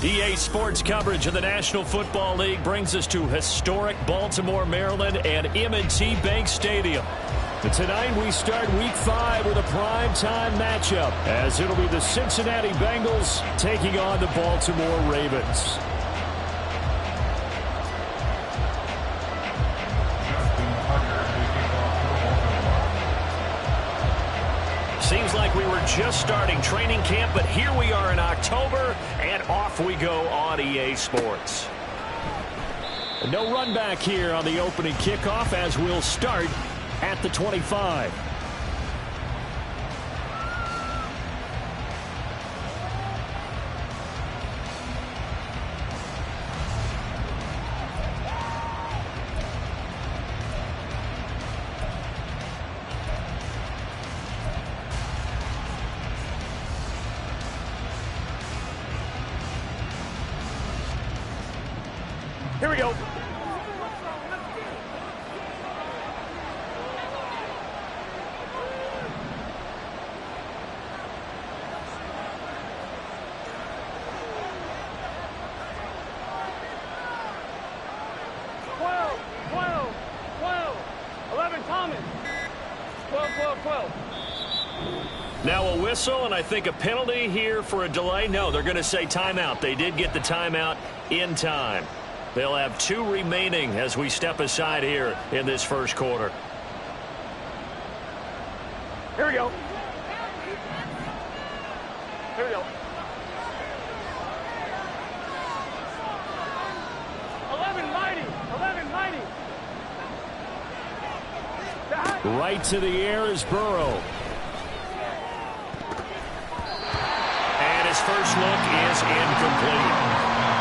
EA Sports coverage of the National Football League brings us to historic Baltimore, Maryland, and M&T Bank Stadium. And tonight we start Week 5 with a primetime matchup, as it'll be the Cincinnati Bengals taking on the Baltimore Ravens. Seems like we were just starting training camp, but here we are in October, and off we go on EA Sports. No run back here on the opening kickoff, as we'll start at the 25. Here we go. Now a whistle, and I think a penalty here for a delay. No, they're going to say timeout. They did get the timeout in time. They'll have 2 remaining as we step aside here in this first quarter. Here we go. Here we go. 11 mighty. 11 mighty. Right to the air is Burrow. And his first look is incomplete.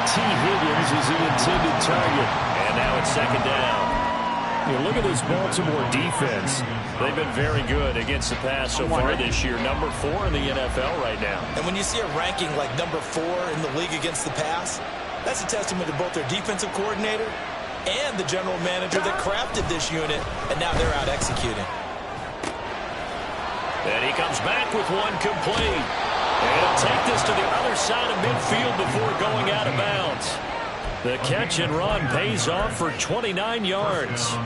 T. Higgins is the intended target. And now it's second down. You look at this Baltimore defense. They've been very good against the pass so far this year. Number 4 in the NFL right now. And when you see a ranking like number 4 in the league against the pass, that's a testament to both their defensive coordinator and the general manager that crafted this unit, and now they're out executing. And he comes back with one complete. And he'll take this to the other side of midfield before going out of bounds. The catch and run pays off for 29 yards.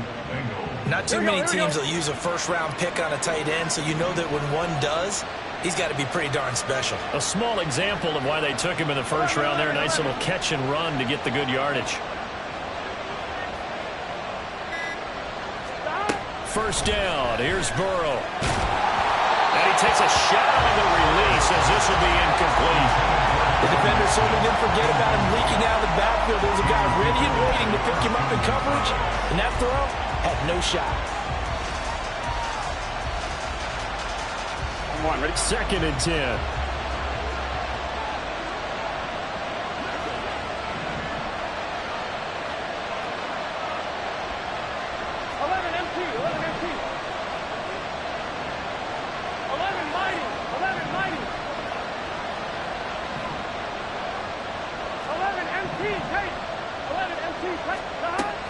Not too many teams will use a first-round pick on a tight end, so you know that when one does, he's got to be pretty darn special. A small example of why they took him in the first round there. Nice little catch and run to get the good yardage. First down. Here's Burrow. And he takes a shot on the release as this will be incomplete. The defender certainly didn't forget about him leaking out of the backfield. There was a guy ready and waiting to pick him up in coverage, and that throw had no shot. Come on, ready? Second and 10.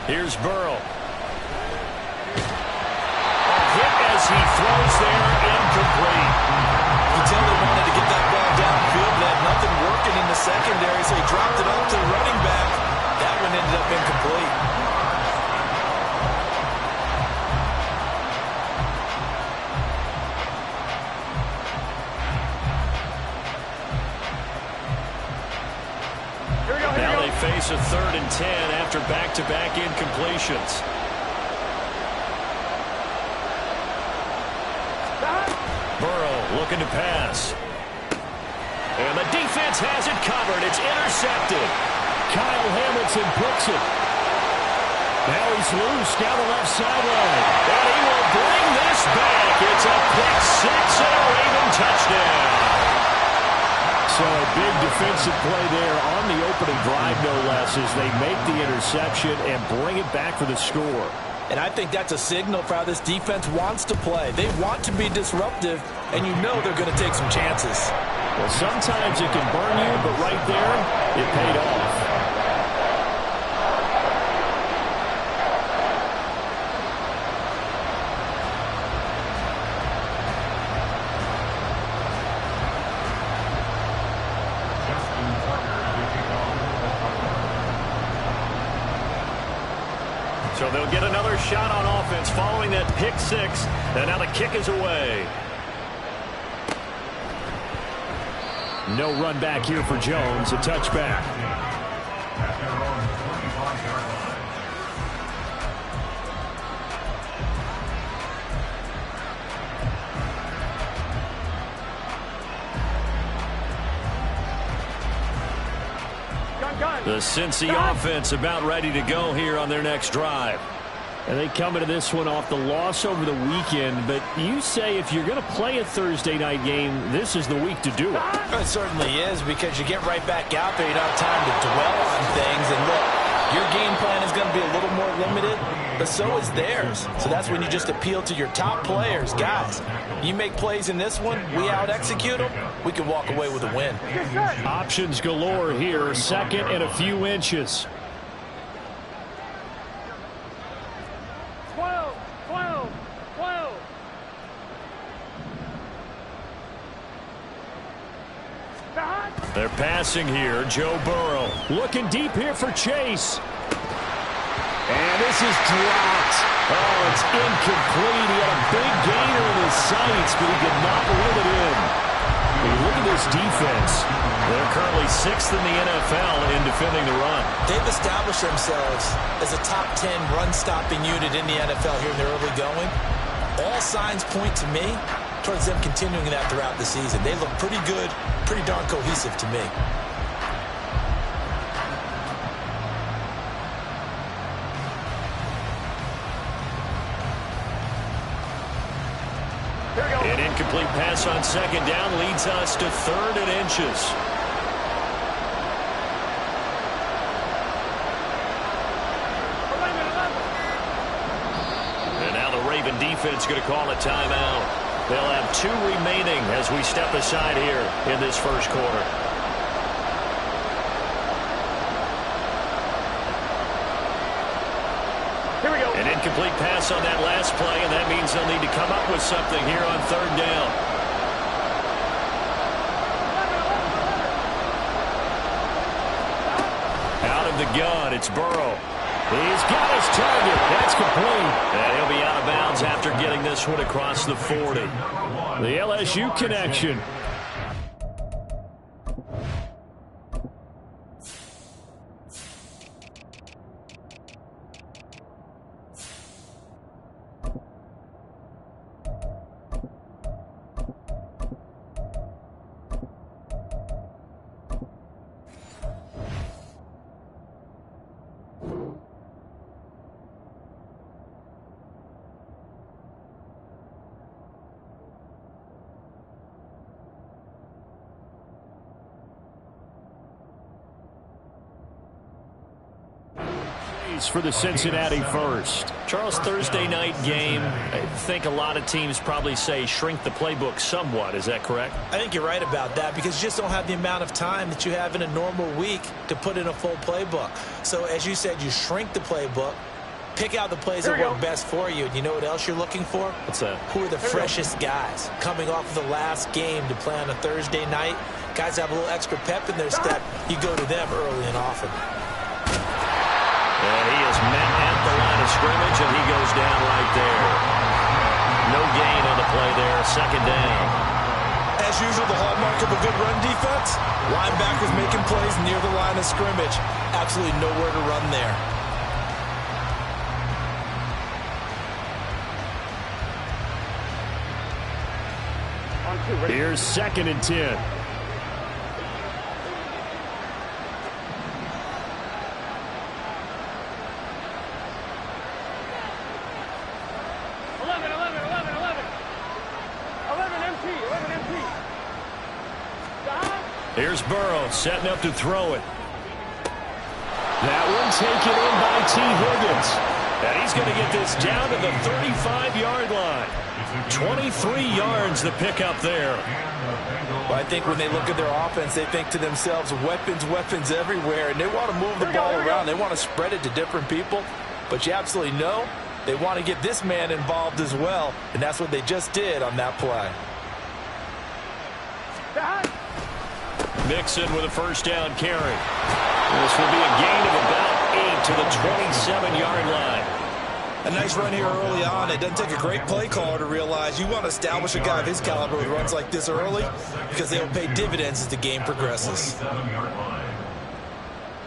Here's Burrow. A hit as he throws there, incomplete. You can tell they wanted to get that ball downfield. They had nothing working in the secondary, so he dropped it up to the running back. That one ended up incomplete. Now they face a 3rd and 10 after back-to-back incompletions. Burrow looking to pass. And the defense has it covered. It's intercepted. Kyle Hamilton puts it. Now he's loose down the left sideline. And he will bring this back. It's a pick 6 and a Raven touchdown. So a big defensive play there on the opening drive, no less, as they make the interception and bring it back for the score. And I think that's a signal for how this defense wants to play. They want to be disruptive, and you know they're going to take some chances. Well, sometimes it can burn you, but right there, it paid off. So they'll get another shot on offense following that pick six. And now the kick is away. No run back here for Jones. A touchback. The Cincy offense about ready to go here on their next drive. And they come into this one off the loss over the weekend. But you say if you're going to play a Thursday night game, this is the week to do it. It certainly is, because you get right back out there. You don't have time to dwell on things. And look, your game plan is going to be a little more limited, but so is theirs. So that's when you just appeal to your top players. Guys, you make plays in this one, we out-execute them, we can walk away with a win. Options galore here, second and a few inches. 12. They're passing here. Joe Burrow looking deep here for Chase. And this is dropped. Oh, it's incomplete. He had a big gainer in his sights, but he could not reel it in. Hey, look at this defense. They're currently 6th in the NFL in defending the run. They've established themselves as a top 10 run-stopping unit in the NFL here in the early going. All signs point to me towards them continuing that throughout the season. They look pretty good, pretty darn cohesive to me. An incomplete pass on second down leads us to 3rd and inches. And now the Raven defense going to call a timeout. They'll have 2 remaining as we step aside here in this first quarter. Here we go. An incomplete pass on that last play, and that means they'll need to come up with something here on 3rd down. Out of the gun, it's Burrow. He's got his target. That's complete. And he'll be out of bounds after getting this one across the 40. The LSU connection. For the Cincinnati first. Charles, Thursday night game, I think a lot of teams probably say shrink the playbook somewhat. Is that correct? I think you're right about that, because you just don't have the amount of time that you have in a normal week to put in a full playbook. So as you said, you shrink the playbook, pick out the plays that work best for you. And you know what else you're looking for? What's that? Who are the freshest guys coming off of the last game to play on a Thursday night? Guys have a little extra pep in their step. You go to them early and often. And he is met at the line of scrimmage, and he goes down right there. No gain on the play there, 2nd down. As usual, the hallmark of a good run defense, linebackers making plays near the line of scrimmage. Absolutely nowhere to run there. Here's 2nd and 10. Here's Burrow setting up to throw it. That one taken in by T. Higgins. And he's going to get this down to the 35-yard line. 23 yards the pickup there. Well, I think when they look at their offense, they think to themselves, weapons, weapons everywhere, and they want to move the ball around. They want to spread it to different people. But you absolutely know they want to get this man involved as well, and that's what they just did on that play. Mixon with a 1st down carry. This will be a gain of about 8 to the 27-yard line. A nice run here early on. It doesn't take a great play caller to realize you want to establish a guy of his caliber with runs like this early because they will pay dividends as the game progresses.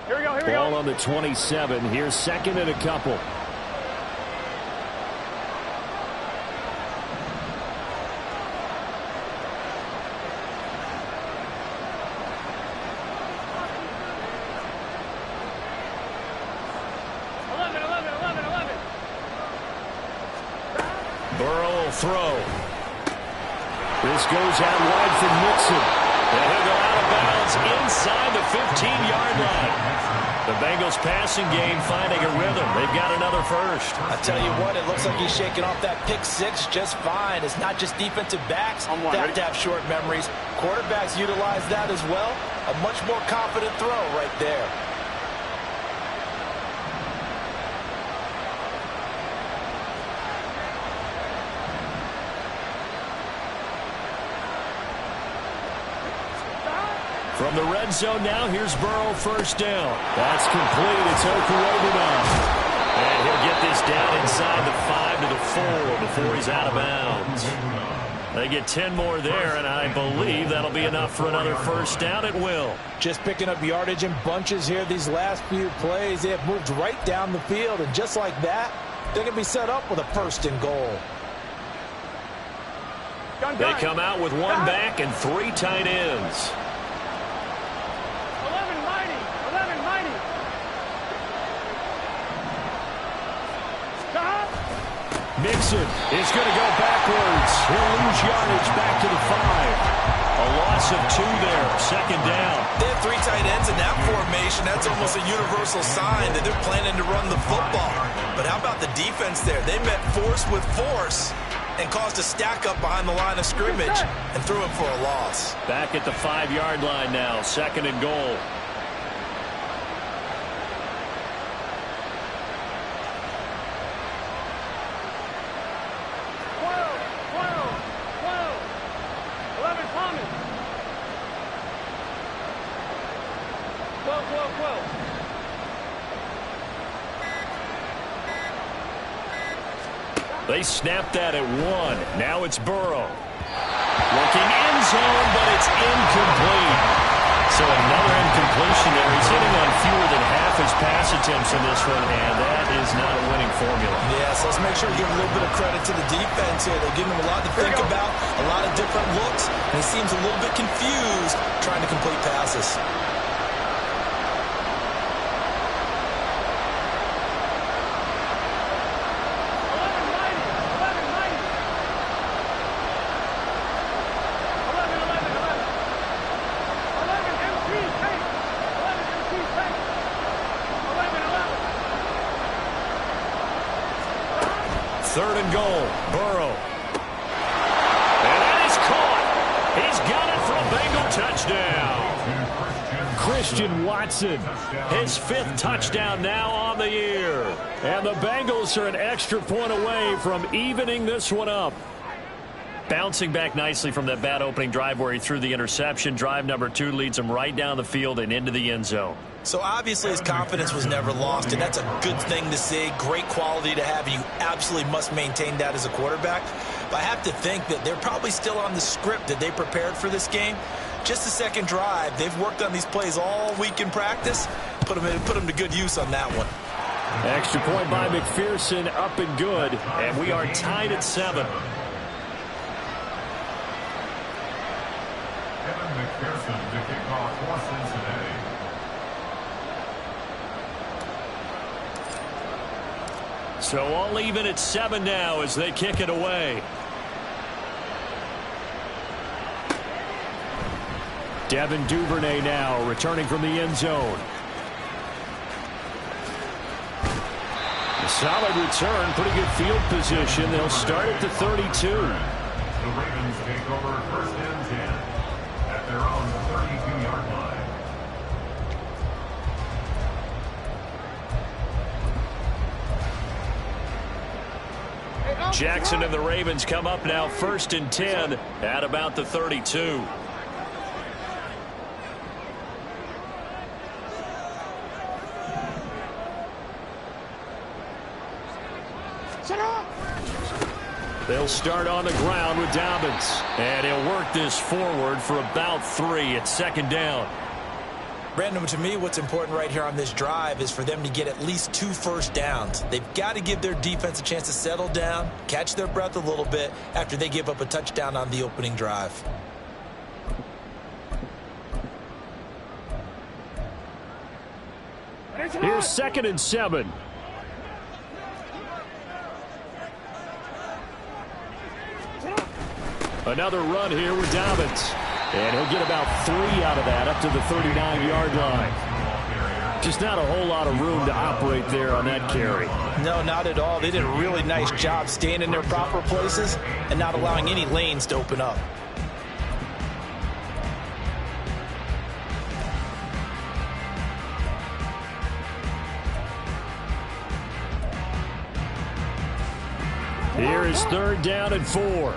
Here we go, here we go. Ball on the 27. Here's second and a couple. Burrow will throw. This goes out wide for Mixon. And he'll go out of bounds inside the 15-yard line. The Bengals passing game finding a rhythm. They've got another first. I tell you what, it looks like he's shaking off that pick six just fine. It's not just defensive backs that have to have short memories. Quarterbacks utilize that as well. A much more confident throw right there. From the red zone now, here's Burrow first down. That's complete. It's Okurobunan. And he'll get this down inside the 5 to the 4 before he's out of bounds. They get 10 more there, and I believe that'll be enough for another first down. It will. Just picking up yardage in bunches here these last few plays. They have moved right down the field, and just like that, they're going to be set up with a first and goal. They come out with one back and 3 tight ends. Mixon is going to go backwards. He'll lose yardage back to the 5. A loss of 2 there. Second down. They have 3 tight ends in that formation. That's almost a universal sign that they're planning to run the football. But how about the defense there? They met force with force and caused a stack up behind the line of scrimmage and threw him for a loss. Back at the 5-yard line now. Second and goal. They snapped that at 1. Now it's Burrow. Looking end zone, but it's incomplete. So another incompletion there. He's hitting on fewer than half his pass attempts in this one, and that is not a winning formula. Yes, let's make sure we give a little bit of credit to the defense here. They're giving him a lot to think about, a lot of different looks, and he seems a little bit confused trying to complete passes. Third and goal. Burrow. And that is caught. He's got it for a Bengal touchdown. Christian Watson, his 5th touchdown now on the year. And the Bengals are an extra point away from evening this one up. Bouncing back nicely from that bad opening drive where he threw the interception. Drive number 2 leads him right down the field and into the end zone. So obviously his confidence was never lost, and that's a good thing to see. Great quality to have, and you absolutely must maintain that as a quarterback. But I have to think that they're probably still on the script that they prepared for this game. Just the second drive. They've worked on these plays all week in practice. Put them to good use on that one. Extra point by McPherson, up and good. And we are tied at 7. McPherson to kick off for Cincinnati. So all even at 7 now as they kick it away. Devin Duvernay now returning from the end zone. A solid return, pretty good field position. They'll start at the 32. The Ravens take over first and 10 at their own 32-yard line. Jackson and the Ravens come up now first and 10 at about the 32. They'll start on the ground with Dobbins. And he'll work this forward for about 3 at second down. Brandon, to me, what's important right here on this drive is for them to get at least 2 first downs. They've got to give their defense a chance to settle down, catch their breath a little bit after they give up a touchdown on the opening drive. Here's 2nd and 7. Another run here with Dobbins. And he'll get about 3 out of that up to the 39-yard line. Just not a whole lot of room to operate there on that carry. No, not at all. They did a really nice job staying in their proper places and not allowing any lanes to open up. Here is 3rd down and 4.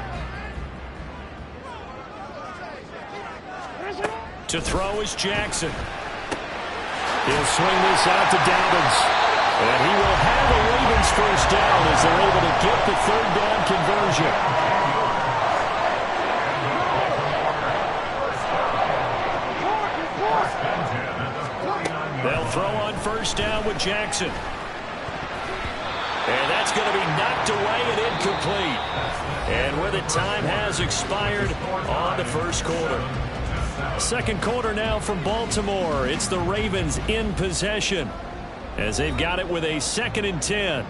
To throw is Jackson. He'll swing this out to Dobbins. And he will have the Ravens first down as they're able to get the 3rd down conversion. They'll throw on 1st down with Jackson. And that's going to be knocked away and incomplete. And where the time has expired on the 1st quarter. 2nd quarter now from Baltimore. It's the Ravens in possession as they've got it with a 2nd and 10.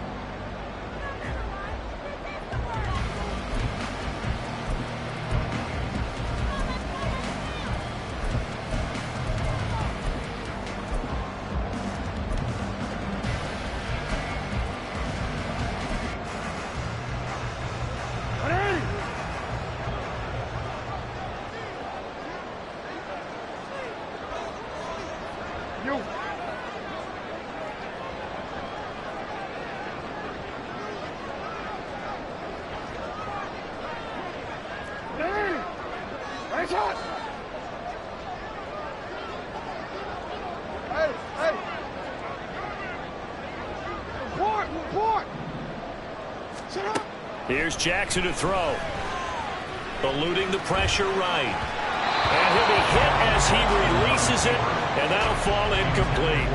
Here's Jackson to throw. Eluding the pressure right. And he'll be hit as he releases it, and that'll fall incomplete.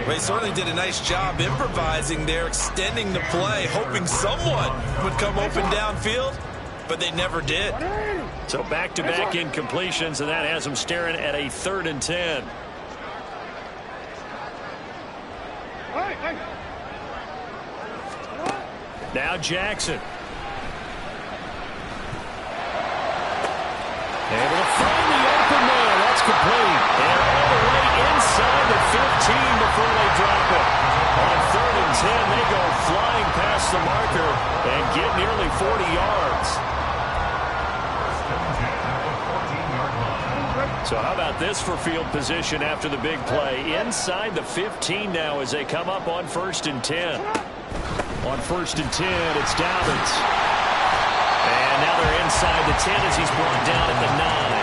Well, he certainly did a nice job improvising there, extending the play, hoping someone would come open downfield, but they never did. So back-to-back incompletions, and that has him staring at a 3rd and 10. Now Jackson. Able to find the open man. That's complete. And all the way inside the 15 before they drop it. On 3rd and 10, they go flying past the marker and get nearly 40 yards. So how about this for field position after the big play? Inside the 15 now as they come up on 1st and 10. On 1st and 10, it's Dobbins. And now they're inside the 10 as he's brought down at the 9.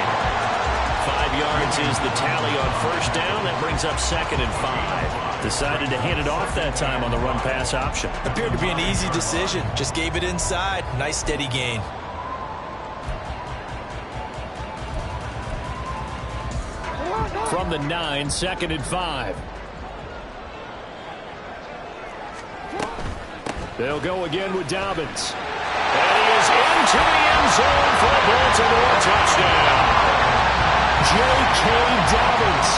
5 yards is the tally on 1st down. That brings up 2nd and 5. Decided to hand it off that time on the run-pass option. Appeared to be an easy decision. Just gave it inside. Nice steady gain. From the 9, 2nd and 5. They'll go again with Dobbins. And he is into the end zone for a Baltimore touchdown. J.K. Dobbins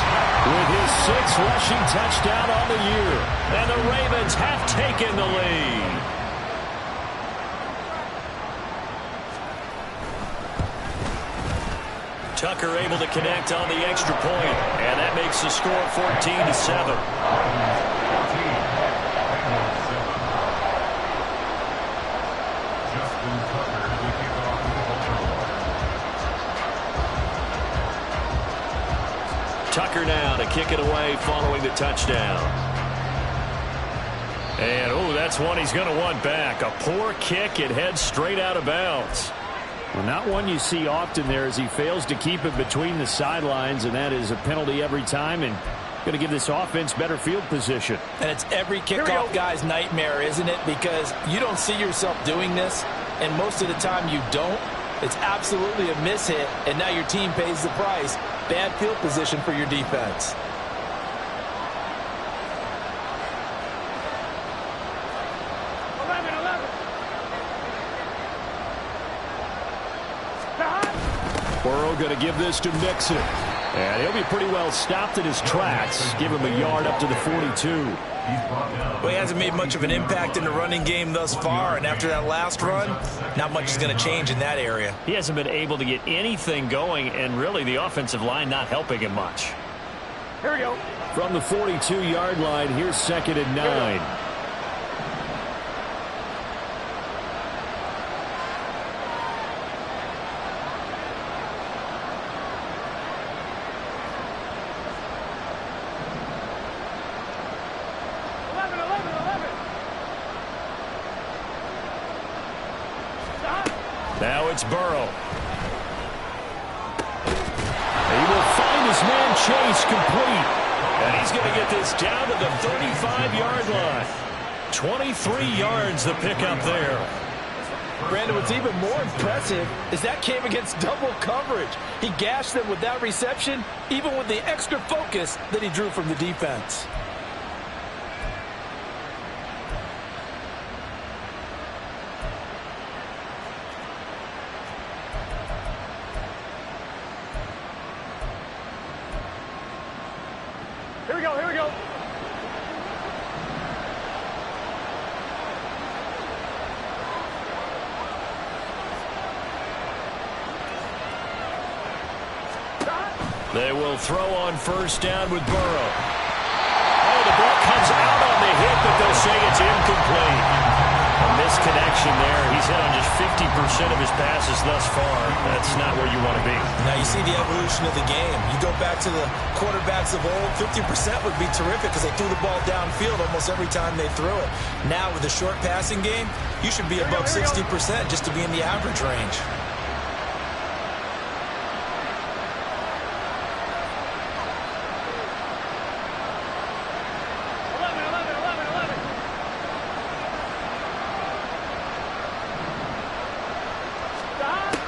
with his 6th rushing touchdown on the year. And the Ravens have taken the lead. Tucker able to connect on the extra point, and that makes the score 14-7. Tucker now to kick it away following the touchdown. And, oh, that's one he's going to want back. A poor kick. It heads straight out of bounds. Well, not one you see often there as he fails to keep it between the sidelines, and that is a penalty every time. And Going to give this offense better field position. And it's every kickoff guy's nightmare, isn't it? Because you don't see yourself doing this, and most of the time you don't. It's absolutely a miss-hit, and now your team pays the price. Bad field position for your defense. Burrow going to give this to Mixon. And he'll be pretty well stopped in his tracks. Give him a yard up to the 42. Well, he hasn't made much of an impact in the running game thus far, and after that last run, not much is going to change in that area. He hasn't been able to get anything going, and really the offensive line not helping him much. Here we go. From the 42-yard line, here's 2nd and 9. Now it's Burrow. He will find his man Chase complete. And he's going to get this down to the 35-yard line. 23 yards the pickup there. Brandon, what's even more impressive is that came against double coverage. He gashed them with that reception, even with the extra focus that he drew from the defense. Here we go, here we go. They will throw on first down with Burrow. Oh, the ball comes out on the hit, but they'll say it's incomplete. A misconnection there. He's hit on just 50% of his passes thus far. That's not where you want to be. Now you see the evolution of the game. You go back to the quarterbacks of old, 50% would be terrific because they threw the ball downfield almost every time they threw it. Now with the short passing game, you should be above 60% just to be in the average range.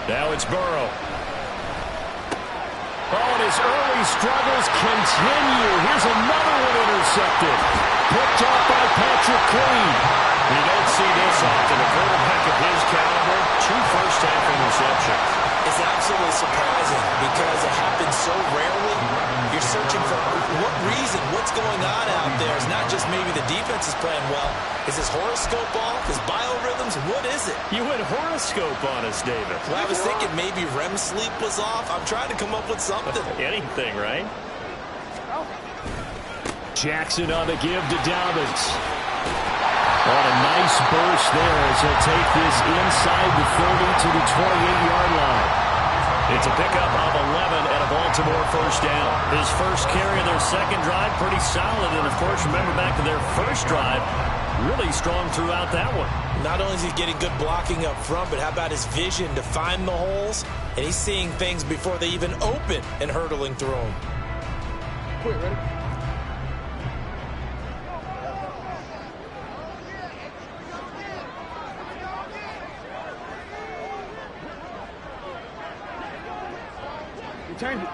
Now it's Burrow. Oh, and his early struggles continue. Here's another one intercepted. Picked off by Patrick Queen. You don't see this often. A quarterback of his caliber, 2 first-half interceptions. It's absolutely surprising because it happens so rarely. You're searching for what reason, what's going on out there. It's not just maybe the defense is playing well. Is his horoscope off? His biorhythms? What is it? You went horoscope on us, David. Well, I was thinking maybe REM sleep was off. I'm trying to come up with something. Anything, right? Jackson on the give to Dobbins. What a nice burst there as he'll take this inside the 30 to the 28-yard line. It's a pickup of 11 and a Baltimore first down. His first carry of their second drive, pretty solid. And, of course, remember back to their first drive, really strong throughout that one. Not only is he getting good blocking up front, but how about his vision to find the holes? And he's seeing things before they even open and hurdling through them. Quick, ready? Change it.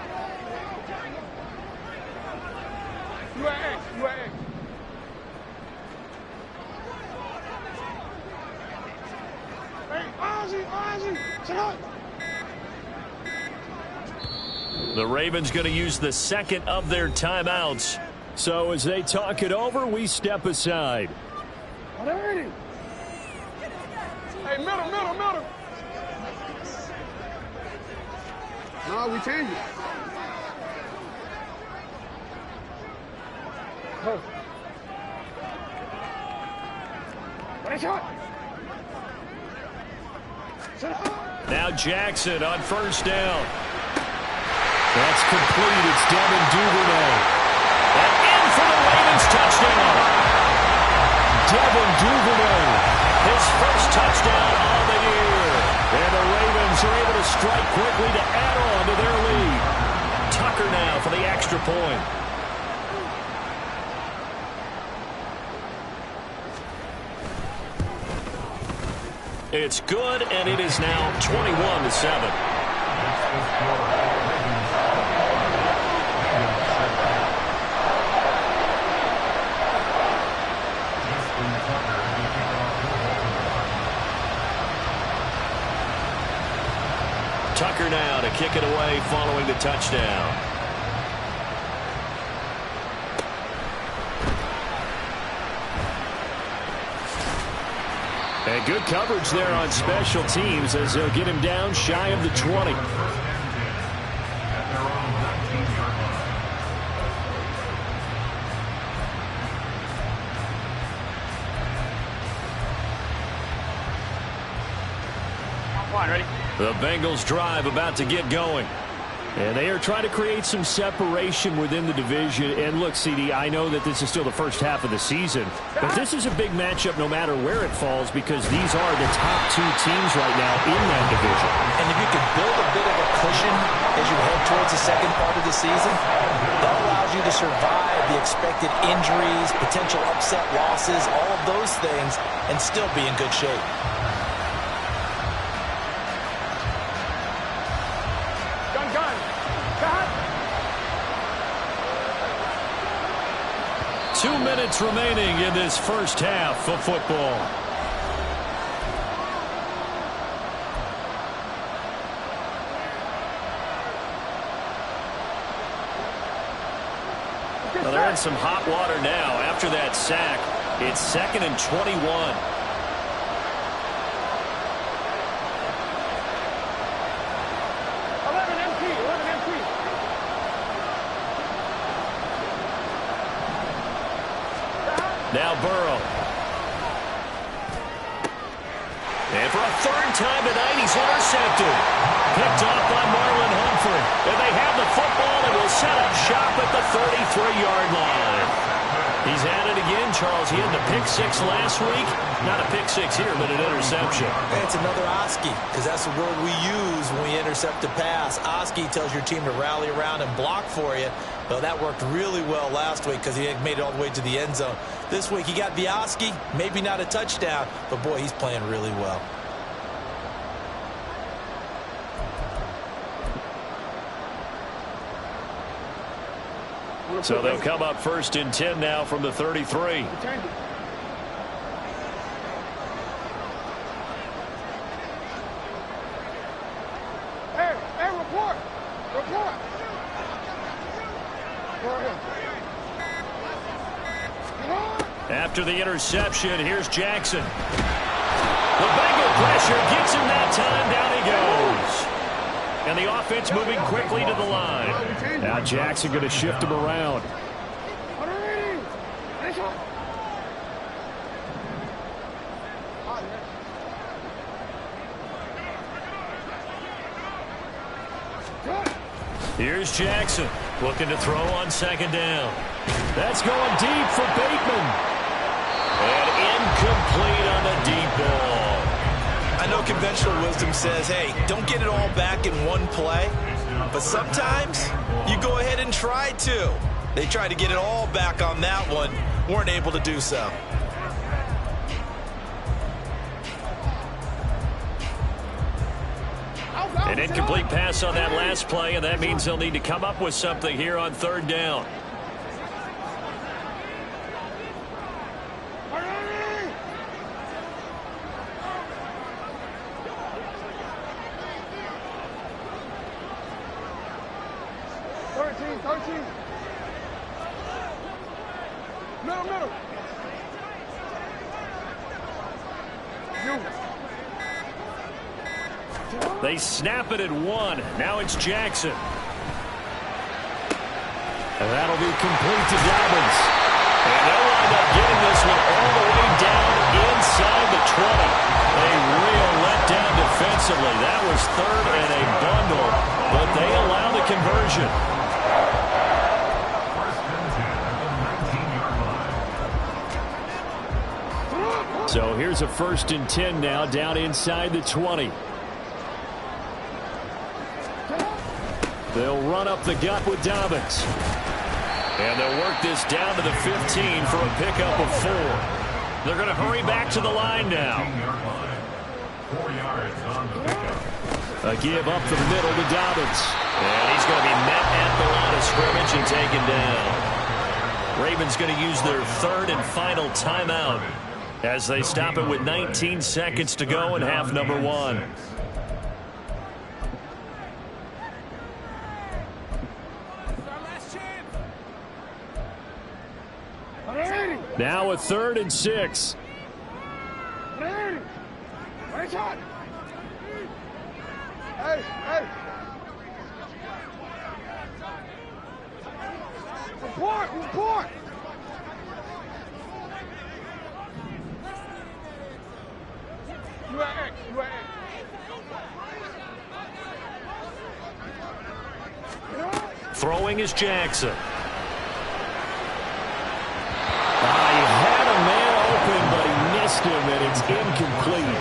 You at X. You at X. Hey, Ozzy, shut up. The Ravens going to use the second of their timeouts. So as they talk it over, we step aside. Hey, middle. No, we changed it. Oh. Now Jackson on first down. That's complete. It's Devin Duvernay. And in for the Ravens touchdown. Devin Duvernay. His first touchdown on the year. And the Ravens are able to strike quickly to add on to their lead. Tucker now for the extra point. It's good, and it is now 21-7. Tucker now to kick it away following the touchdown. And good coverage there on special teams as they'll get him down shy of the 20. Ready? The Bengals drive about to get going. And they are trying to create some separation within the division. And look, CD, I know that this is still the first half of the season, but this is a big matchup no matter where it falls because these are the top two teams right now in that division. And if you could build a bit of a cushion as you head towards the second part of the season, that allows you to survive the expected injuries, potential upset losses, all of those things, and still be in good shape. Gun. 2 minutes remaining in this first half of football. Well, they're in some hot water now. After that sack, it's 2nd and 21. Now Burrow. And for a third time tonight, he's intercepted. Picked off by Marlon Humphrey. And they have the football and will set up shop at the 33-yard line. He's at it again, Charles. He had the pick six last week. Not a pick six here, but an interception. It's another Oski, because that's the word we use when we intercept a pass. Oski tells your team to rally around and block for you. Well, that worked really well last week because he made it all the way to the end zone. This week he got the Oski, maybe not a touchdown, but boy, he's playing really well. So they'll come up 1st and 10 now from the 33. Hey, report. After the interception, here's Jackson. The Bengal pressure gets him that time. Down he goes. And the offense moving quickly to the line. Now Jackson going to shift him around. Here's Jackson looking to throw on 2nd down. That's going deep for Bateman. And incomplete on the deep ball. I know conventional wisdom says, hey, don't get it all back in one play. But sometimes you go ahead and try to. They tried to get it all back on that one. Weren't able to do so. An incomplete pass on that last play, and that means they'll need to come up with something here on 3rd down. Middle. They snap it at 1. Now it's Jackson. And that'll be complete to Dobbins. And they'll wind up getting this one all the way down inside the 20. A real letdown defensively. That was 3rd and a bundle, but they allow the conversion. So here's a 1st and 10 now down inside the 20. They'll run up the gut with Dobbins. And they'll work this down to the 15 for a pickup of 4. They're going to hurry back to the line now. 4 yards on the pickup. A give up the middle to Dobbins. And he's going to be met at the line of scrimmage and taken down. Ravens going to use their third and final timeout as they stop it with 19 seconds to go in half number 1. Now a 3rd and 6. Hey, hey. Report, report. You at X, you at X. Throwing is Jackson. He had a man open, but he missed him, and it's incomplete.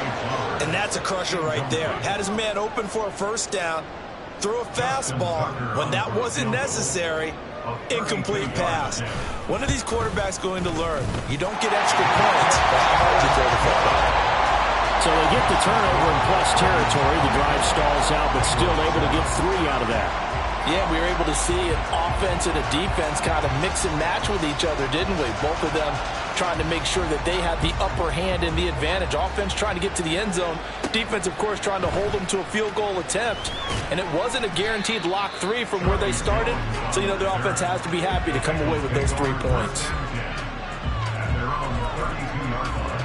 And that's a crusher right there. Had his man open for a first down, threw a fastball when that wasn't necessary. Incomplete pass. One of these quarterbacks going to learn. You don't get extra points for how hard you throw the football. So they get the turnover in plus territory. The drive stalls out, but still able to get 3 out of that. Yeah, we were able to see an offense and a defense kind of mix and match with each other, didn't we? Both of them trying to make sure that they had the upper hand and the advantage. Offense trying to get to the end zone. Defense, of course, trying to hold them to a field goal attempt. And it wasn't a guaranteed lock 3 from where they started. So, you know, the offense has to be happy to come away with those 3 points. At their own 32-yard line.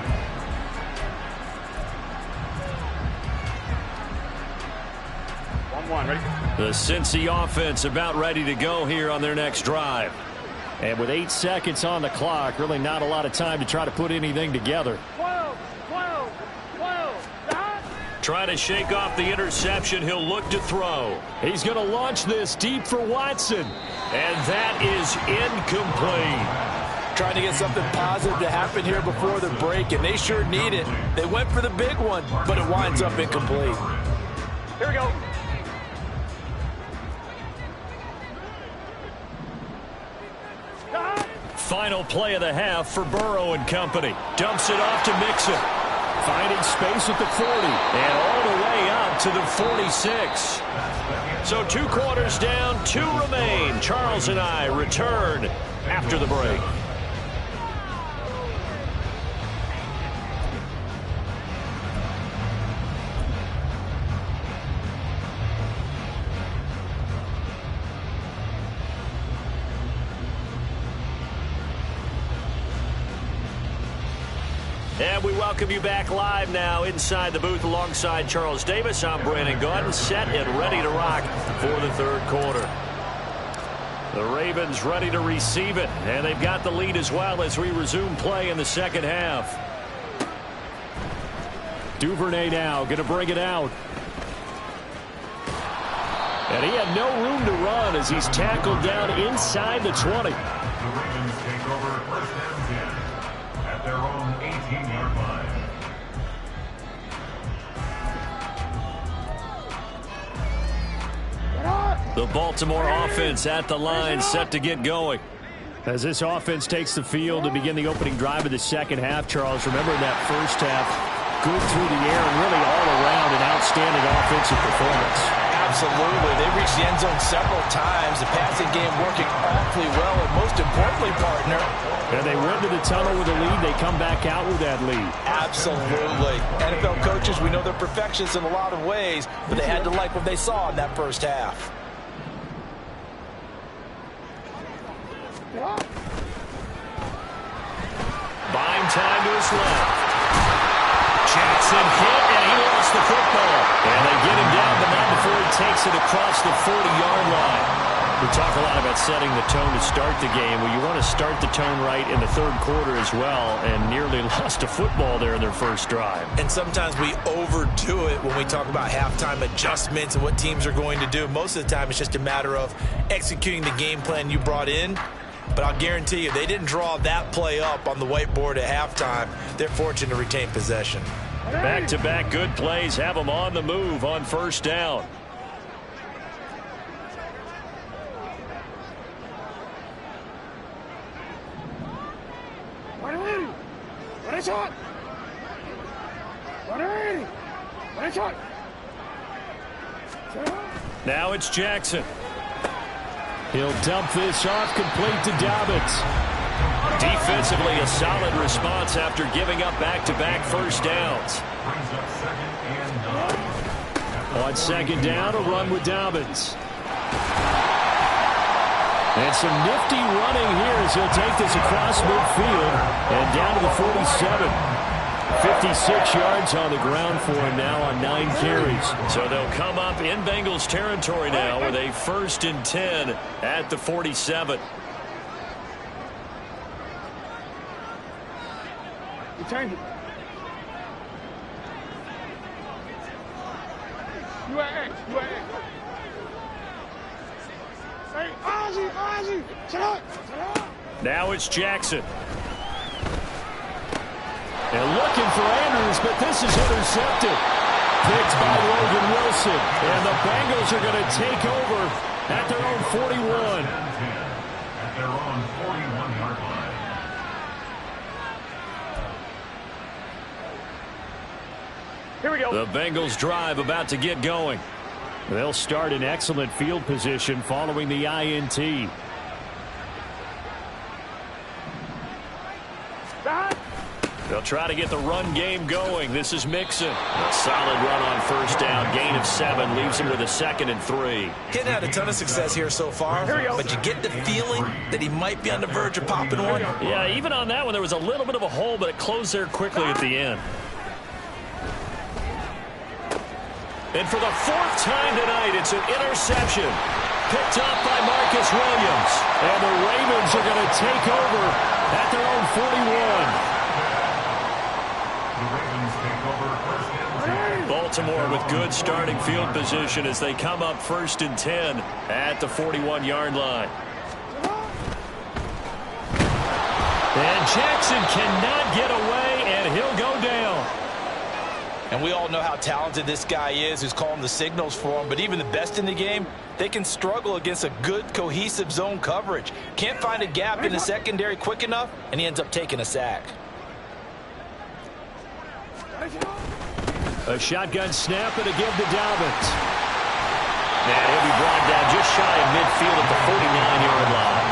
Ready? The Cincy offense about ready to go here on their next drive. And with 8 seconds on the clock, really not a lot of time to try to put anything together. 12. Trying to shake off the interception. He'll look to throw. He's going to launch this deep for Watson. And that is incomplete. Trying to get something positive to happen here before the break, and they sure need it. They went for the big one, but it winds up incomplete. Here we go. Final play of the half for Burrow and company. Dumps it off to Mixon. Finding space at the 40. And all the way out to the 46. So 2 quarters down, 2 remain. Charles and I return after the break. And we welcome you back live now inside the booth alongside Charles Davis. I'm Brandon Gaudin, set and ready to rock for the 3rd quarter. The Ravens ready to receive it, and they've got the lead as well as we resume play in the 2nd half. Duvernay now going to bring it out. And he had no room to run as he's tackled down inside the 20. The Ravens take over 1st and 10 at their own 18-yard line. The Baltimore offense at the line, set to get going. As this offense takes the field to begin the opening drive of the 2nd half, Charles, remember in that first half, good through the air and really all around an outstanding offensive performance. Absolutely. They reached the end zone several times. The passing game working awfully well, and most importantly, partner. And they went to the tunnel with a lead. They come back out with that lead. Absolutely. NFL coaches, we know they're perfectionists in a lot of ways, but they had to like what they saw in that first half. Buying time to his left. Jackson hit, and he lost the football. And they get him down, but not before he takes it across the 40-yard line. We talk a lot about setting the tone to start the game. Well, you want to start the tone right in the 3rd quarter as well, and nearly lost a football there in their first drive. And sometimes we overdo it when we talk about halftime adjustments and what teams are going to do. Most of the time, it's just a matter of executing the game plan you brought in. But I'll guarantee you, they didn't draw that play up on the whiteboard at halftime. They're fortunate to retain possession. Back-to-back good plays have them on the move on 1st down. Now it's Jackson. He'll dump this off complete to Dobbins. Defensively, a solid response after giving up back-to-back first downs. Brings up 2nd and 9. On 2nd down, a run with Dobbins. And some nifty running here as he'll take this across midfield and down to the 47. 56 yards on the ground for him now on 9 carries. So they'll come up in Bengals territory now with a 1st and 10 at the 47. You change it. You at X. You at X. Hey, Ozzy. Shut up. Now it's Jackson. And looking for Andrews, but this is intercepted. Picked by Logan Wilson. And the Bengals are going to take over at their own 41. At their own 41-yard line. Here we go. The Bengals drive about to get going. They'll start in excellent field position following the INT. They'll try to get the run game going. This is Mixon. A solid run on 1st down. Gain of 7 leaves him with a 2nd and 3. Getting had a ton of success here so far, but you get the feeling that he might be on the verge of popping one. Yeah, even on that one, there was a little bit of a hole, but it closed there quickly at the end. And for the 4th time tonight, it's an interception. Picked up by Marcus Williams. And the Ravens are going to take over at their own 41. The Ravens take over 1st and 10. Baltimore with good starting field position as they come up 1st and 10 at the 41-yard line. And Jackson cannot get away, and he'll go down. And we all know how talented this guy is who's calling the signals for him. But even the best in the game, they can struggle against a good, cohesive zone coverage. Can't find a gap in the secondary quick enough, and he ends up taking a sack. A shotgun snap and a give to Dobbins. And he'll be brought down just shy of midfield at the 49-yard line.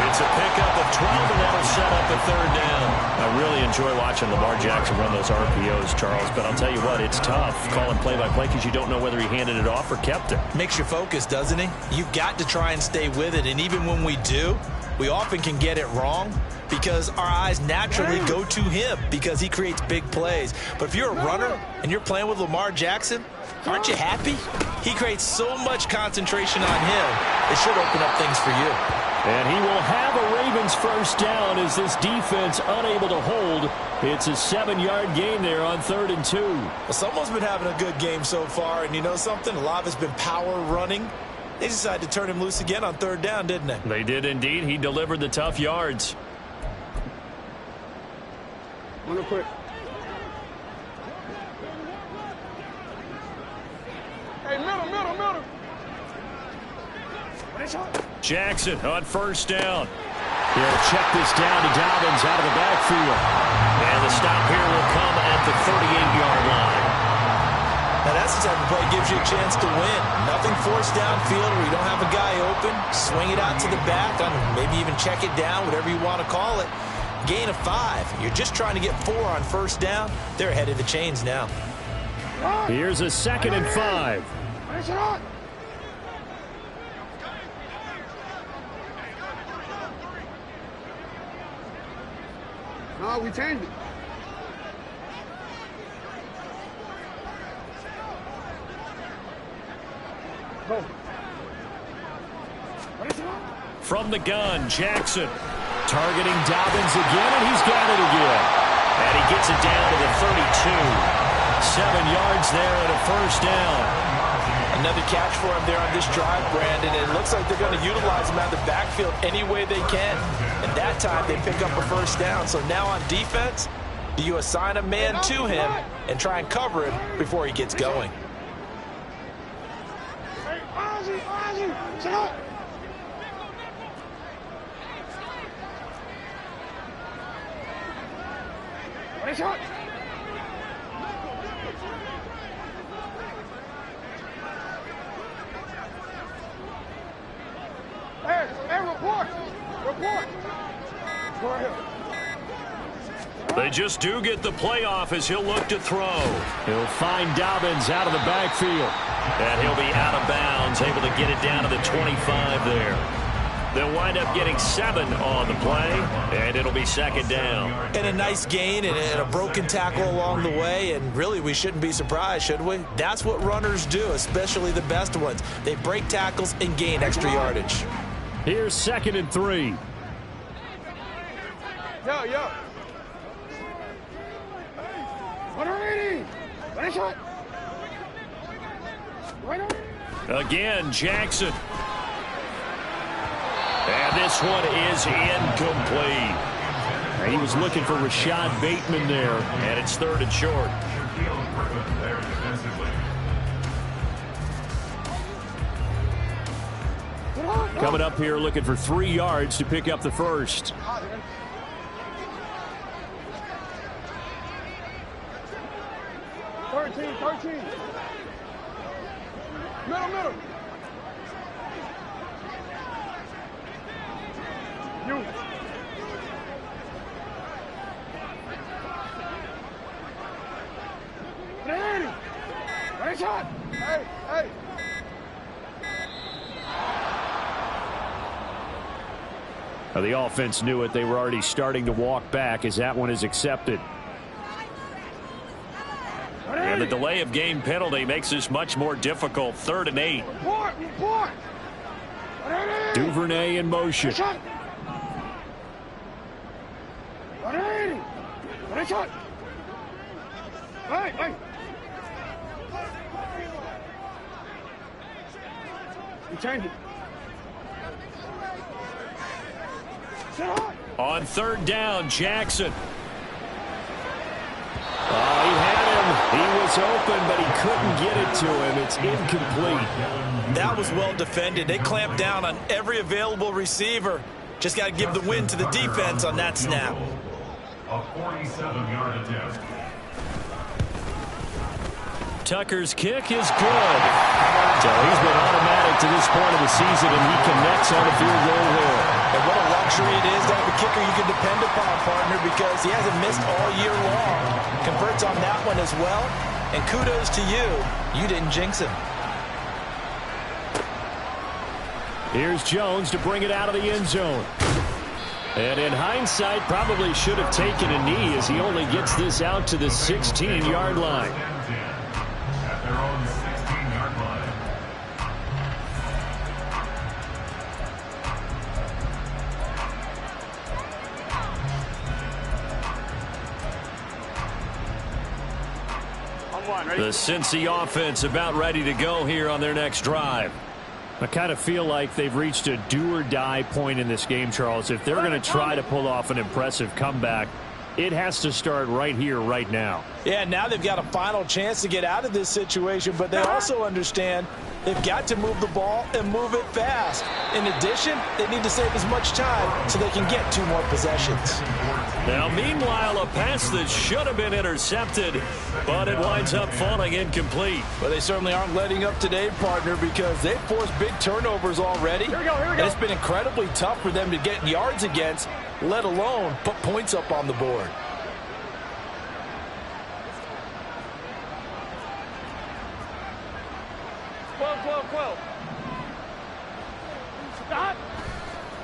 It's a pickup of 12, and that'll set up a 3rd down. I really enjoy watching Lamar Jackson run those RPOs, Charles, but I'll tell you what, it's tough calling play-by-play because you don't know whether he handed it off or kept it. Makes you focus, doesn't he? You've got to try and stay with it, and even when we do, we often can get it wrong because our eyes naturally go to him because he creates big plays. But if you're a runner and you're playing with Lamar Jackson, aren't you happy? He creates so much concentration on him, it should open up things for you. And he will have a Ravens 1st down as this defense unable to hold. It's a 7-yard gain there on 3rd and 2. Well, someone's been having a good game so far, and you know something? A lot of it's been power running. They decided to turn him loose again on 3rd down, didn't they? They did indeed. He delivered the tough yards. Real quick. Hey, middle. Jackson on 1st down. He'll check this down to Dobbins out of the backfield. And the stop here will come at the 38-yard line. Now that's the type of play that gives you a chance to win. Nothing forced downfield where you don't have a guy open. Swing it out to the back, maybe even check it down, whatever you want to call it. Gain of 5. You're just trying to get 4 on 1st down. They're ahead of the chains now. Here's a 2nd and 5. No, we changed it. Go. From the gun, Jackson targeting Dobbins again, and he's got it again. And he gets it down to the 32. 7 yards there and a 1st down. Another catch for him there on this drive, Brandon. It looks like they're going to utilize him out of the backfield any way they can. And that time they pick up a 1st down. So now on defense, do you assign a man to him and try and cover him before he gets going? Hey, Ozzy, shut up. report. Report. Go ahead. They just do get the playoff as he'll look to throw. He'll find Dobbins out of the backfield. And he'll be out of bounds, able to get it down to the 25 there. They'll wind up getting 7 on the play, and it'll be second down. And a nice gain and a broken tackle along the way, and really we shouldn't be surprised, should we? That's what runners do, especially the best ones. They break tackles and gain extra yardage. Here's 2nd and 3. Yo. 180. Finish it. Again, Jackson. And this one is incomplete. He was looking for Rashad Bateman there, and it's 3rd and short. Coming up here looking for 3 yards to pick up the first. Thirteen. Middle. You. Ready. Ready shot. Hey. The offense knew it. They were already starting to walk back as that one is accepted. And the delay of game penalty makes this much more difficult. 3rd and 8. Report. Duvernay in motion. Shot. 180. Ready shot. Hey. You change it. On 3rd down, Jackson. He had him. He was open, but he couldn't get it to him. It's incomplete. That was well defended. They clamped down on every available receiver. Just got to give the win to the defense on that snap. A 47-yard attempt. Tucker's kick is good. So he's been automatic to this point of the season, and he connects on a field goal here. And what a luxury it is to have a kicker you can depend upon, partner, because he hasn't missed all year long. Converts on that one as well. And kudos to you. You didn't jinx him. Here's Jones to bring it out of the end zone. And in hindsight, probably should have taken a knee as he only gets this out to the 16-yard line. At their own 16-yard line. The Cincy offense about ready to go here on their next drive. I kind of feel like they've reached a do-or-die point in this game, Charles. If they're going to try to pull off an impressive comeback, it has to start right here, right now. Yeah, now they've got a final chance to get out of this situation, but they also understand they've got to move the ball and move it fast. In addition, they need to save as much time so they can get 2 more possessions. Now, meanwhile, a pass that should have been intercepted, but it winds up falling incomplete. But they certainly aren't letting up today, partner, because they've forced big turnovers already. Here we go. And it's been incredibly tough for them to get yards against, let alone put points up on the board. Stop.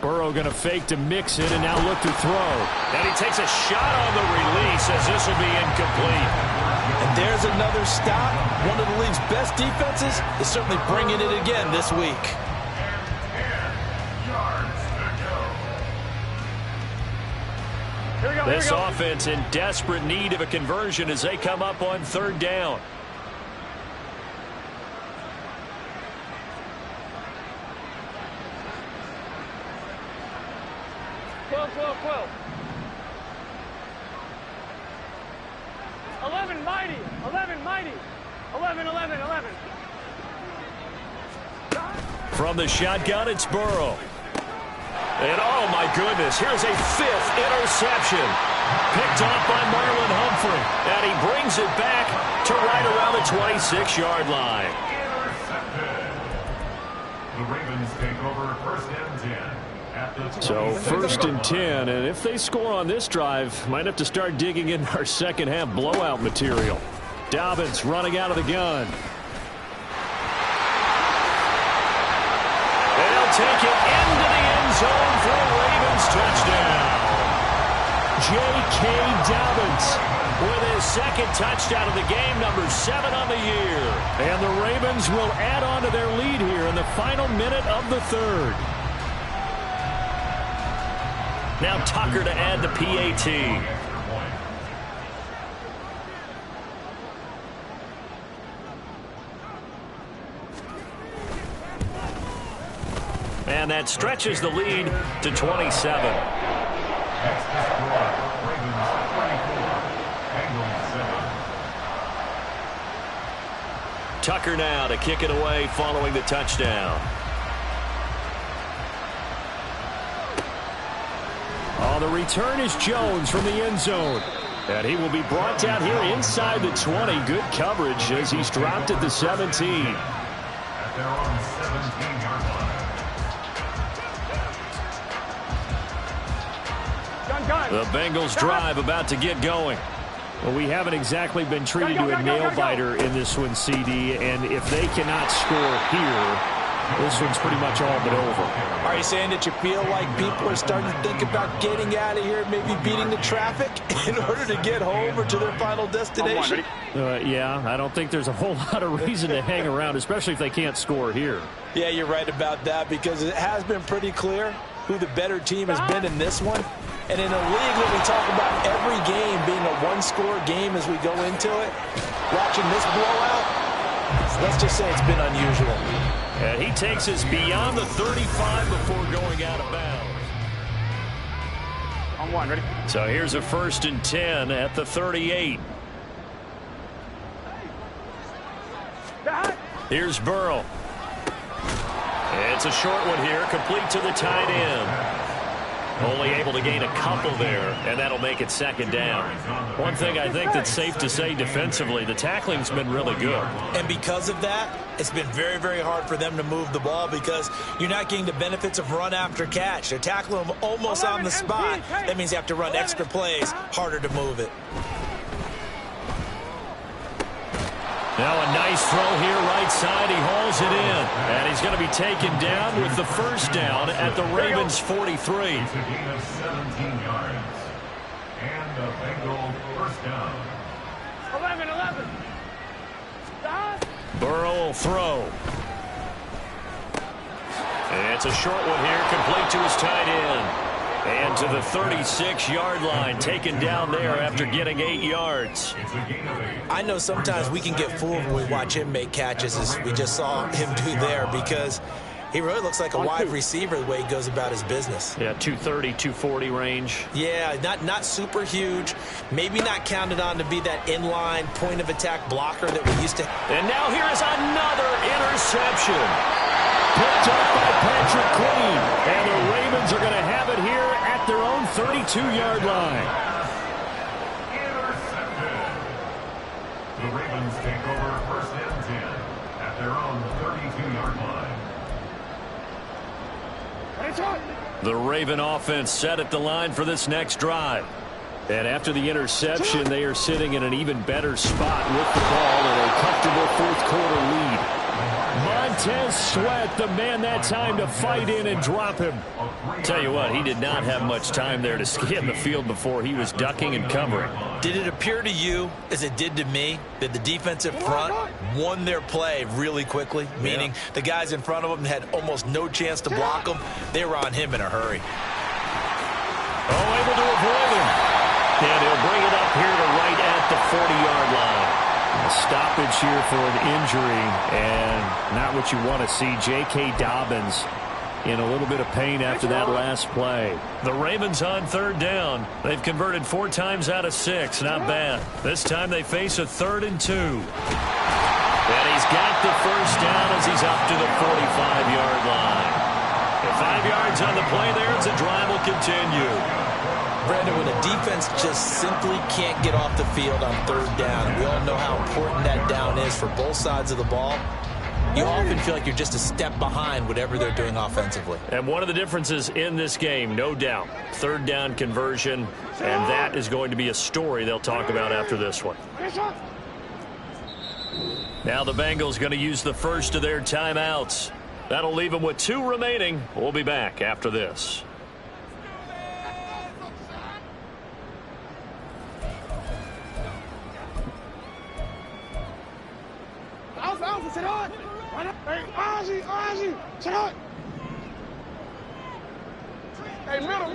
Burrow going to fake to mix it and now look to throw. And he takes a shot on the release as this will be incomplete. And there's another stop. One of the league's best defenses is certainly bringing it again this week. Here we go. This offense in desperate need of a conversion as they come up on 3rd down. Twelve. 11 mighty. 11. From the shotgun, it's Burrow. And oh my goodness, here's a 5th interception. Picked off by Marlon Humphrey. And he brings it back to right around the 26-yard line. Intercepted. The Ravens take over 1st and 10 So 1st and 10, and if they score on this drive, might have to start digging in our second half blowout material. Dobbins running out of the gun. They'll take it into the end zone for a Ravens touchdown. J.K. Dobbins with his second touchdown of the game, number 7 on the year. And the Ravens will add on to their lead here in the final minute of the third. Now Tucker to add the PAT. And that stretches the lead to 27. Tucker now to kick it away following the touchdown. Oh, the return is Jones from the end zone. And he will be brought down here inside the 20. Good coverage as he's dropped at the 17. At their own 17-yard line. The Bengals drive about to get going. Well, we haven't exactly been treated to a nail-biter in this one, CD, and if they cannot score here, this one's pretty much all but over. Are you saying that you feel like people are starting to think about getting out of here, maybe beating the traffic in order to get home or to their final destination? Yeah, I don't think there's a whole lot of reason to hang around, especially if they can't score here. Yeah, you're right about that, because it has been pretty clear who the better team has been in this one. And in a league that we talk about every game being a one-score game as we go into it, watching this blowout, let's just say it's been unusual. And he takes us beyond the 35 before going out of bounds. On one, ready? So here's a 1st and 10 at the 38. Here's Burrow. It's a short one here, complete to the tight end. Only able to gain a couple there, and that'll make it 2nd down. One thing I think that's safe to say defensively, the tackling's been really good. And because of that, it's been very, very hard for them to move the ball because you're not getting the benefits of run after catch. They're tackling them almost on the spot. That means you have to run extra plays, harder to move it. Now a nice throw here right side. He hauls it in. And he's going to be taken down with the 1st down at the Ravens 43. It's a gain of 17 yards. And a Bengal 1st down. 11. Burrow will throw. It's a short one here, complete to his tight end. And to the 36-yard line, taken down there after getting 8 yards. I know sometimes we can get fooled when we watch him make catches, as we just saw him do there, because he really looks like a wide receiver the way he goes about his business. Yeah, 230, 240 range. Yeah, not super huge. Maybe not counted on to be that inline point-of-attack blocker that we used to. And now here is another interception. Picked up by Patrick Queen. And the Ravens are going to have it here at their own 32-yard line. Intercepted. The Ravens take over 1st and 10 at their own 32-yard line. The Raven offense set at the line for this next drive. And after the interception, they are sitting in an even better spot with the ball in a comfortable 4th quarter lead. Montez Sweat, the man that time to fight in and drop him. Tell you what, he did not have much time there to scan the field before he was ducking and covering. Did it appear to you, as it did to me, that the defensive front won their play really quickly? Meaning the guys in front of them had almost no chance to block him. They were on him in a hurry. Oh, able to avoid him. And he'll bring it up here to right at the 40-yard line. A stoppage here for an injury, and not what you want to see. J.K. Dobbins in a little bit of pain after that last play. The Ravens on 3rd down. They've converted 4 times out of 6. Not bad. This time they face a 3rd and 2. And he's got the 1st down as he's up to the 45-yard line. 5 yards on the play there as the drive will continue. Brandon, when a defense just simply can't get off the field on 3rd down, and we all know how important that down is for both sides of the ball, you often feel like you're just a step behind whatever they're doing offensively. And one of the differences in this game, no doubt, third down conversion, and that is going to be a story they'll talk about after this one. Now the Bengals going to use the first of their timeouts. That'll leave them with 2 remaining. We'll be back after this. Hey, middle.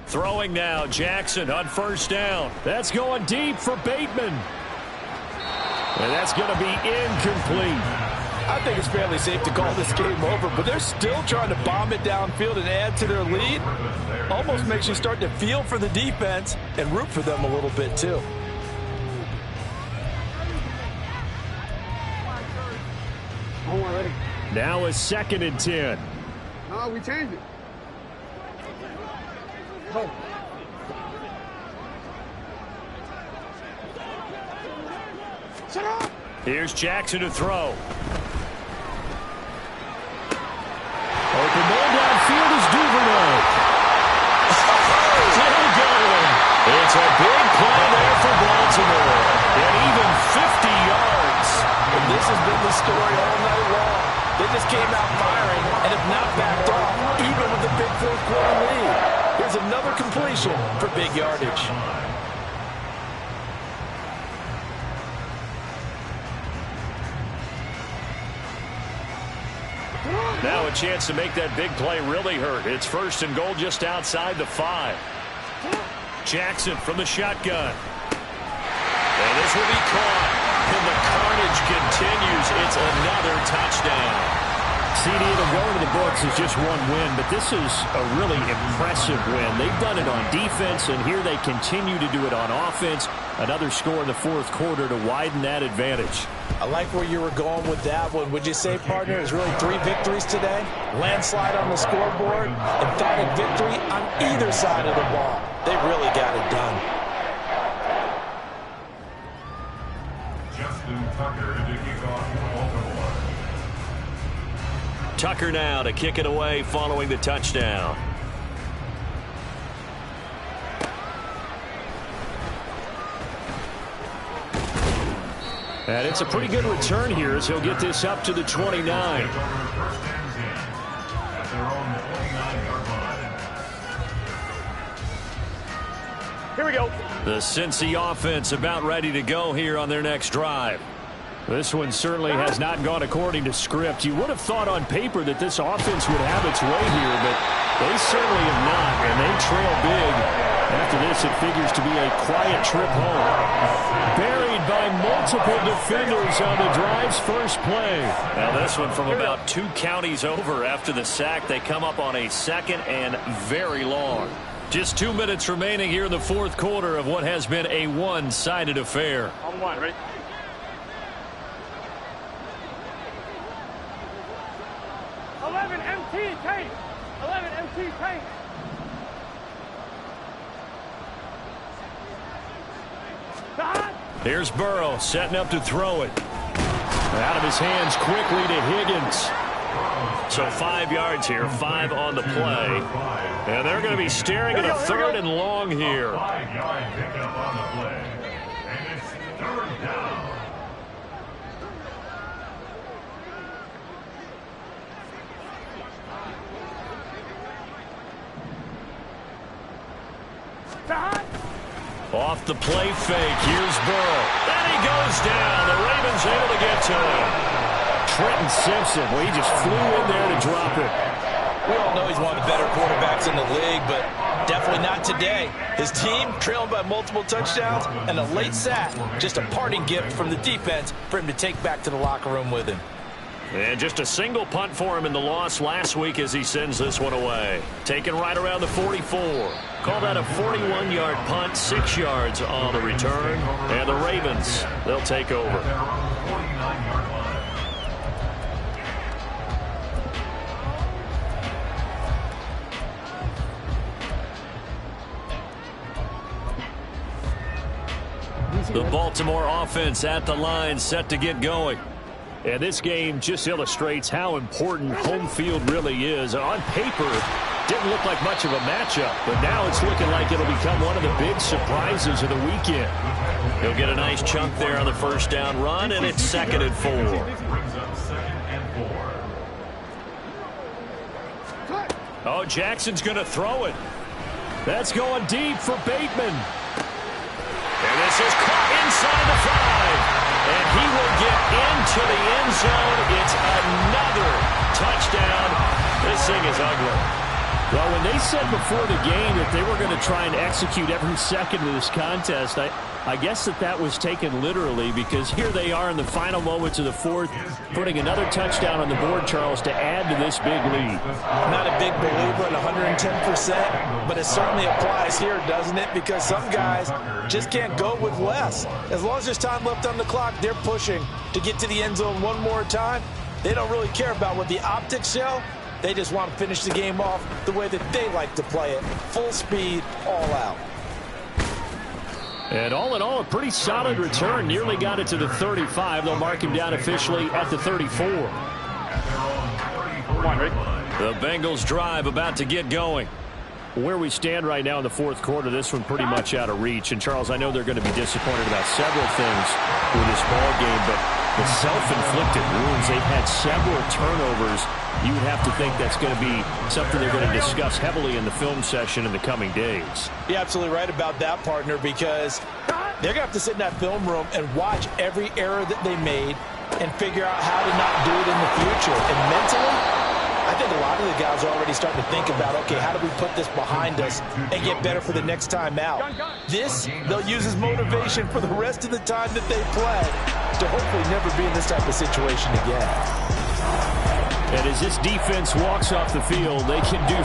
Throwing now, Jackson on first down. That's going deep for Bateman. And that's going to be incomplete. I think it's fairly safe to call this game over, but they're still trying to bomb it downfield and add to their lead. Almost makes you start to feel for the defense and root for them a little bit too. Now a 2nd and 10. No, we changed it. Go. Shut up. Here's Jackson to throw. Open man downfield is Duvernay. It's a big play there for Baltimore. And even 50 yards. And this has been the story all night long. They just came out firing and have not backed off, even with the big fourth-quarter lead. Here's another completion for big yardage. Now a chance to make that big play really hurt. It's 1st and goal just outside the 5. Jackson from the shotgun. And this will be caught. And the carnage continues. It's another touchdown. CD, it'll go into the books as just one win, but this is a really impressive win. They've done it on defense, and here they continue to do it on offense. Another score in the 4th quarter to widen that advantage. I like where you were going with that one. Would you say, partner, is really 3 victories today? Landslide on the scoreboard, emphatic victory on either side of the ball. They really got it done. Justin Tucker to kick off Baltimore. Tucker now to kick it away following the touchdown. And it's a pretty good return here as he'll get this up to the 29. Here we go. The Cincy offense about ready to go here on their next drive. This one certainly has not gone according to script. You would have thought on paper that this offense would have its way here, but they certainly have not, and they trail big. After this, it figures to be a quiet trip home. Buried by multiple defenders on the drive's first play. Now this one from about 2 counties over after the sack. They come up on a 2nd and very long. Just 2 minutes remaining here in the 4th quarter of what has been a one-sided affair. On 1, ready? Tank. 11 MT tank. Here's Burrow setting up to throw it. Out of his hands quickly to Higgins. So 5 yards here, 5 on the play. And they're going to be staring at a 3rd and long here. 5-yard pickup on the play. And it's 3rd down. Off the play fake, here's Burrow. And he goes down. The Ravens able to get to him. Trenton Simpson, well, he just flew in there to drop it. We all know he's one of the better quarterbacks in the league, but definitely not today. His team trailing by multiple touchdowns and a late sack. Just a parting gift from the defense for him to take back to the locker room with him. And just a single punt for him in the loss last week as he sends this one away. Taken right around the 44. Call that a 41-yard punt, 6 yards on the return. And the Ravens, they'll take over. DC The Baltimore offense at the line, set to get going. And this game just illustrates how important home field really is. On paper, didn't look like much of a matchup, but now it's looking like it'll become one of the big surprises of the weekend. He'll get a nice chunk there on the first down run, and it's 2nd and 4. Oh, Jackson's going to throw it. That's going deep for Bateman. And this is caught inside the 5. And he will get into the end zone. It's another touchdown. This thing is ugly. Well, when they said before the game that they were going to try and execute every second of this contest, I guess that was taken literally, because here they are in the final moments of the 4th, putting another touchdown on the board, Charles, to add to this big lead. I'm not a big believer in 110%, but it certainly applies here, doesn't it? Because some guys just can't go with less. As long as there's time left on the clock, they're pushing to get to the end zone one more time. They don't really care about what the optics show. They just want to finish the game off the way that they like to play it. Full speed, all out. And all in all, a pretty solid return. Nearly got it to the 35. They'll mark him down officially at the 34. Come on, Rick. The Bengals drive about to get going. Where we stand right now in the 4th quarter, this one pretty much out of reach. And, Charles, I know they're going to be disappointed about several things with this ball game, but the self-inflicted wounds, they've had several turnovers. You would have to think that's going to be something they're going to discuss heavily in the film session in the coming days. You're absolutely right about that, partner, because they're going to have to sit in that film room and watch every error that they made and figure out how to not do it in the future. And mentally, I think a lot of the guys are already starting to think about, okay, how do we put this behind us and get better for the next time out? This, they'll use as motivation for the rest of the time that they play to hopefully never be in this type of situation again. And as this defense walks off the field, they can do